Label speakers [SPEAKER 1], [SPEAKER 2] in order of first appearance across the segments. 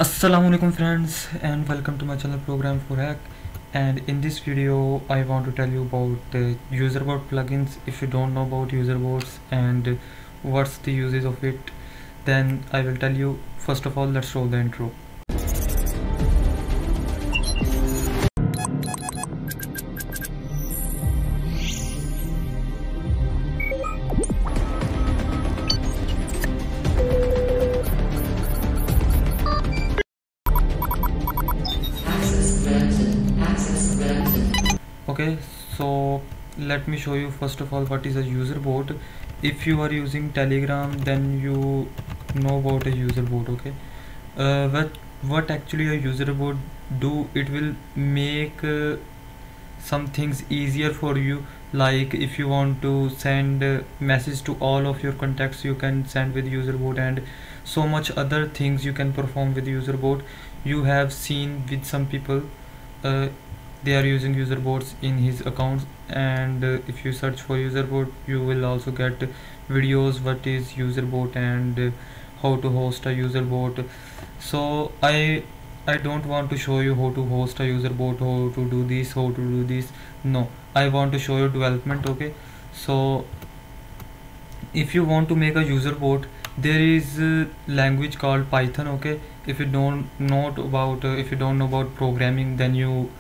[SPEAKER 1] Assalamualaikum friends, and welcome to my channel Program for Hack. And in this video I want to tell you about userboard plugins. If you don't know about userboards and what's the uses of it, then I will tell you. First of all, let's roll the intro. Okay, so let me show you first of all what is a user board. If you are using Telegram, then you know about a user board. Okay, what actually a user board do? It will make some things easier for you. Like if you want to send message to all of your contacts, you can send with user board, and so much other things you can perform with user board. You have seen with some people. Uh, they are using user boards in his accounts, and if you search for user board, you will also get videos what is user board and how to host a user board. So I don't want to show you how to host a user board, how to do this, how to do this. No, I want to show you development. Okay, so if you want to make a user board, there is a language called Python. Okay, if you don't know about programming, then you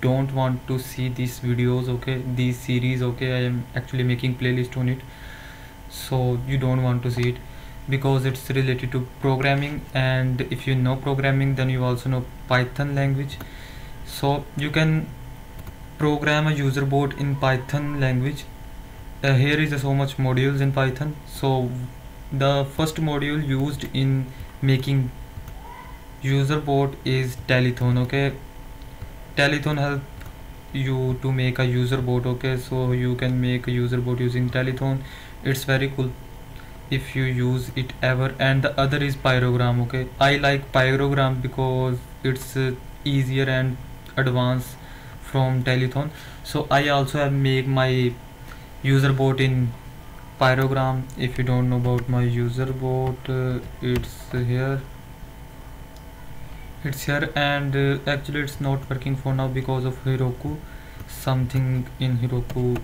[SPEAKER 1] don't want to see these videos. Okay, these series. Okay, I am actually making playlist on it, so you don't want to see it because it's related to programming. And if you know programming, then you also know Python language, so you can program a user board in Python language. Here is so much modules in Python. So the first module used in making user board is Telethon. Okay, Telethon help you to make a user board. Okay, so you can make a user board using Telethon. It's very cool if you use it ever. And the other is Pyrogram. Okay, I like Pyrogram because it's easier and advanced from Telethon. So I also have make my user board in Pyrogram. If you don't know about my user board, it's here and actually it's not working for now because of Heroku. Something in Heroku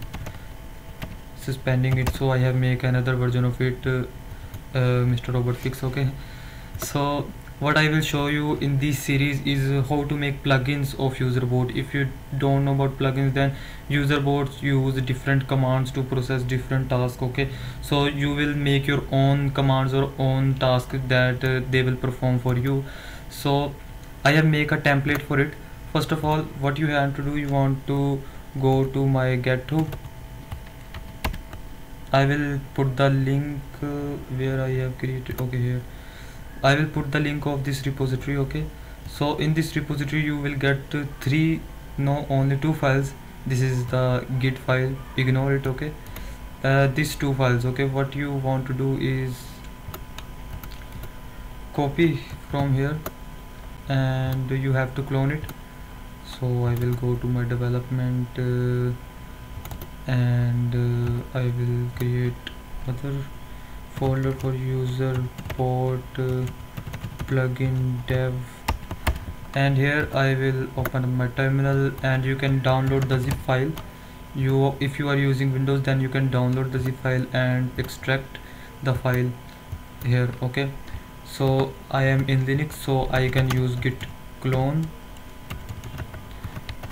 [SPEAKER 1] suspending it, so I have make another version of it, Mr. Robert Fix. Okay, so what I will show you in this series is how to make plugins of user board. If you don't know about plugins, then user boards use different commands to process different tasks. Okay, so you will make your own commands or own tasks that they will perform for you. So I have make a template for it. First of all, what you have to do, you want to go to my GitHub. I will put the link where I have created. Okay, here I will put the link of this repository. Okay, so in this repository you will get only two files. This is the git file, ignore it. Okay, these two files. Okay, what you want to do is copy from here and you have to clone it. So I will go to my development and I will create other folder for user board plugin dev, and here I will open up my terminal, and you can download the zip file. If you are using Windows, then you can download the zip file and extract the file here. Okay, so I am in Linux, so I can use git clone.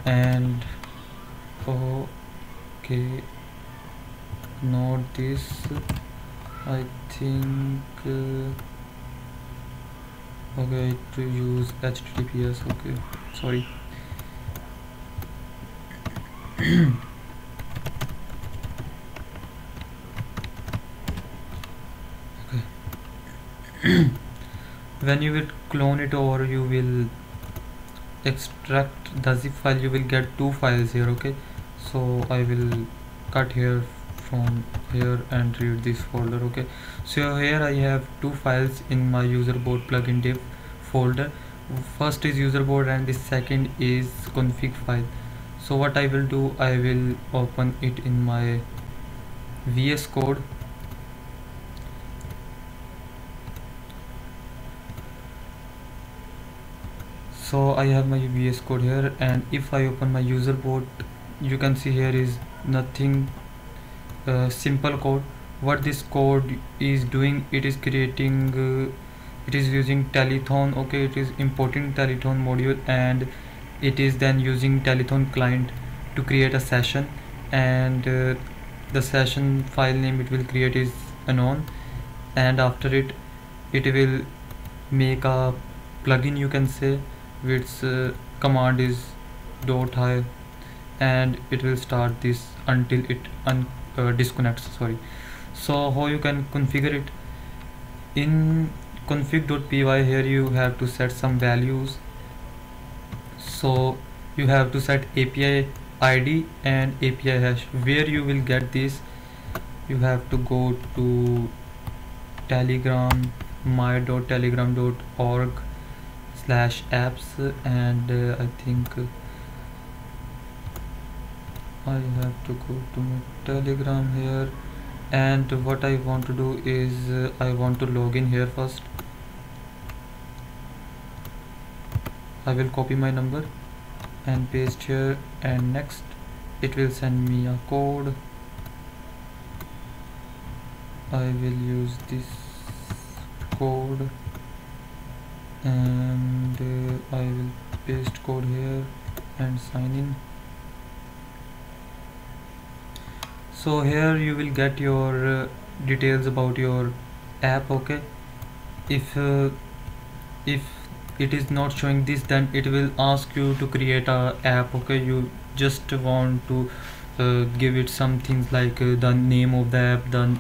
[SPEAKER 1] And okay, not this, I think okay, to use HTTPS. Okay, sorry. Okay. When you will clone it or you will extract the zip file, you will get two files here. Okay, so I will cut here from here and read this folder. Okay, so here I have two files in my user board plugin dev folder. First is user board and the second is config file. So what I will do, I will open it in my VS Code. So I have my VS Code here, and if I open my user board, you can see here is nothing, simple code. What this code is doing, it is creating, it is using Telethon. Okay, it is importing Telethon module, and it is then using Telethon client to create a session, and the session file name it will create is unknown, and after it will make a plugin, you can say, which command is .hi, and it will start this until it disconnects. Sorry. So how you can configure it? In config.py, here you have to set some values. So you have to set API ID and API hash. Where you will get this, you have to go to Telegram, my.telegram.org/apps, and I think I have to go to my Telegram here, and what I want to do is I want to log in here first. I will copy my number and paste here, and next it will send me a code. I will use this code, and I will paste code here and sign in. So here you will get your details about your app. Okay, if it is not showing this, then it will ask you to create a app. Okay, you just want to give it some things like the name of the app, the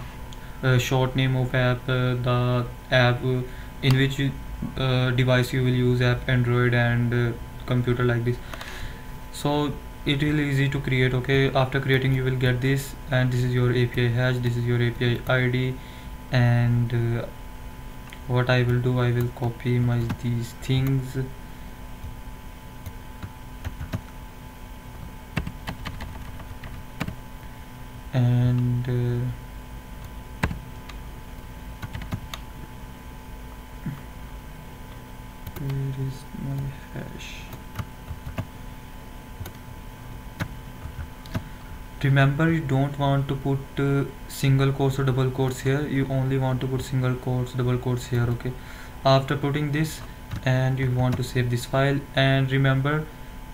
[SPEAKER 1] short name of app, the app in which device you will use app, Android and computer, like this. So it will easy to create. Okay, after creating you will get this, and this is your API hash, this is your API ID, and what I will do, I will copy these things, and where is my hash? Remember, you don't want to put single quotes or double quotes here. You only want to put single quotes, double quotes here. Okay, after putting this, and you want to save this file, and remember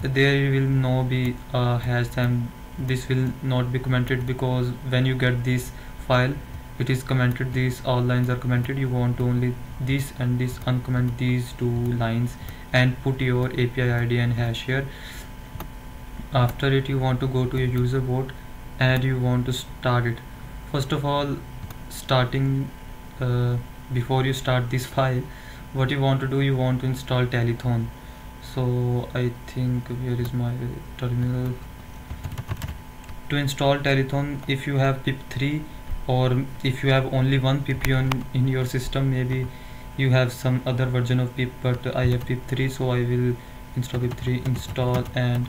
[SPEAKER 1] there will no be a hash time. This will not be commented, because when you get this file, it is commented, these all lines are commented. You want to only this and this uncomment these two lines, and put your API ID and hash here. After it, you want to go to your user board, and you want to start it. First of all, starting before you start this file, what you want to do, you want to install Telethon. So I think, where is my terminal? To install Telethon, if you have pip3, or if you have only one pip in your system, maybe you have some other version of pip, but I have pip3, so I will install pip3, install and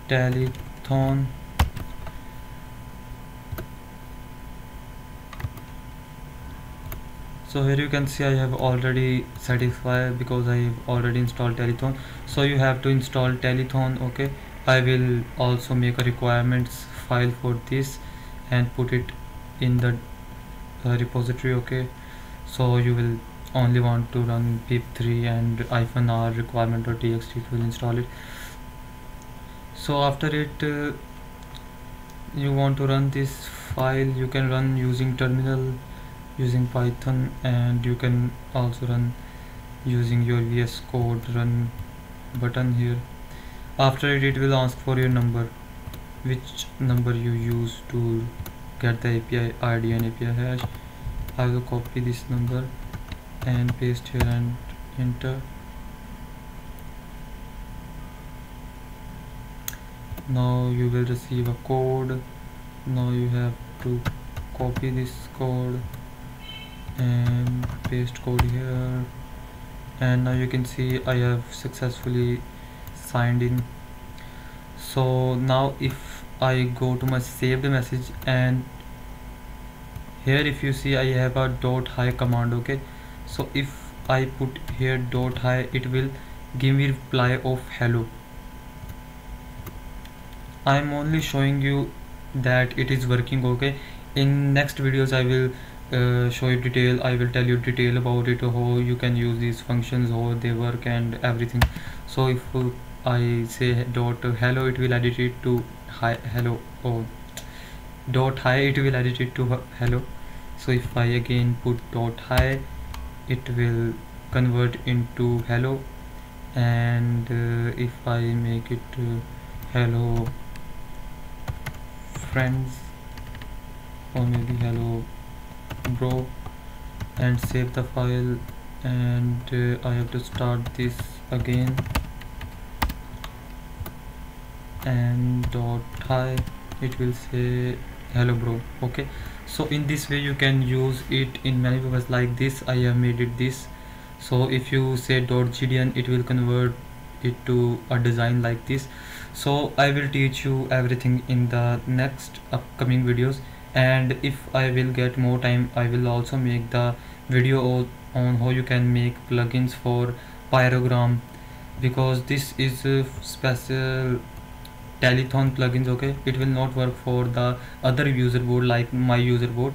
[SPEAKER 1] Telethon. So here you can see I have already satisfied, because I have already installed Telethon. So you have to install Telethon. Okay, I will also make a requirements file for this and put it in the repository. Okay, so you will only want to run pip3 and -r requirement.txt, it will install it. So after it, you want to run this file, you can run using terminal, using Python, and you can also run using your VS Code run button here. After it, it will ask for your number, which number you use to get the API ID and API hash. I will copy this number and paste here and enter. Now you will receive a code. Now you have to copy this code and paste code here, and now you can see I have successfully signed in. So now if I go to my saved message, and here if you see I have a .hi command. Okay, so if I put here .hi, it will give me reply of hello. I'm only showing you that it is working. Okay, in next videos I will show you detail. I will tell you detail about it, how you can use these functions, how they work and everything. So if I say dot hello, it will edit it to hi hello, or dot hi, it will edit it to hello. So if I again put dot hi, it will convert into hello. And if I make it hello friends, or maybe hello bro, and save the file, and I have to start this again, and dot hi, it will say hello bro. Okay, so in this way you can use it in many purposes. Like this I have made it this. So if you say dot gdn, it will convert it to a design like this. So I will teach you everything in the next upcoming videos, and if I will get more time, I will also make the video on how you can make plugins for Pyrogram, because this is a special Telethon plugins. Okay, it will not work for the other user board like my user board.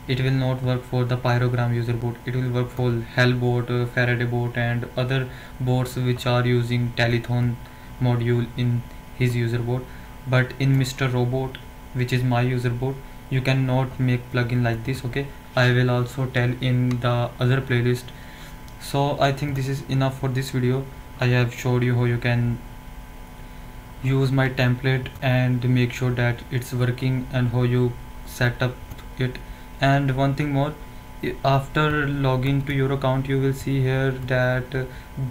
[SPEAKER 1] It will not work for the Pyrogram user board. It will work for Hellbot, Faraday bot, and other bots which are using Telethon module in his user board. But in Mr. Robot, which is my user board, you cannot make plugin like this. Okay, I will also tell in the other playlist. So I think this is enough for this video. I have showed you how you can use my template and make sure that it's working, and how you set up it. And one thing more, after login to your account, you will see here that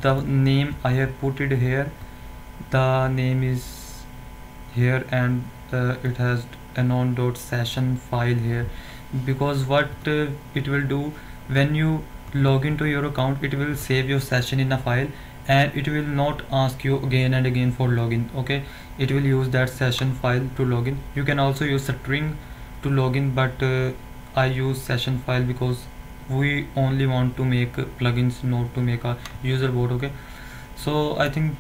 [SPEAKER 1] the name I have put it here, the name is here, and it has anon.session file here. Because what it will do, when you log into your account, it will save your session in a file, and it will not ask you again and again for login. Okay, it will use that session file to login. You can also use string to login, but I use session file because we only want to make plugins, not to make a user board. Okay, so I think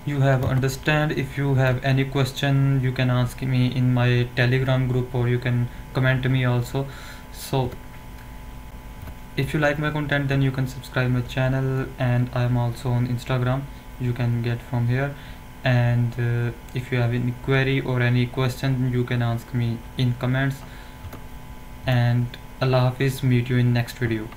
[SPEAKER 1] you have understand. If you have any question, you can ask me in my Telegram group, or you can comment me also. So if you like my content, then you can subscribe my channel, and I am also on Instagram, you can get from here. And if you have any query or any question, you can ask me in comments. And Allah Hafiz, meet you in next video.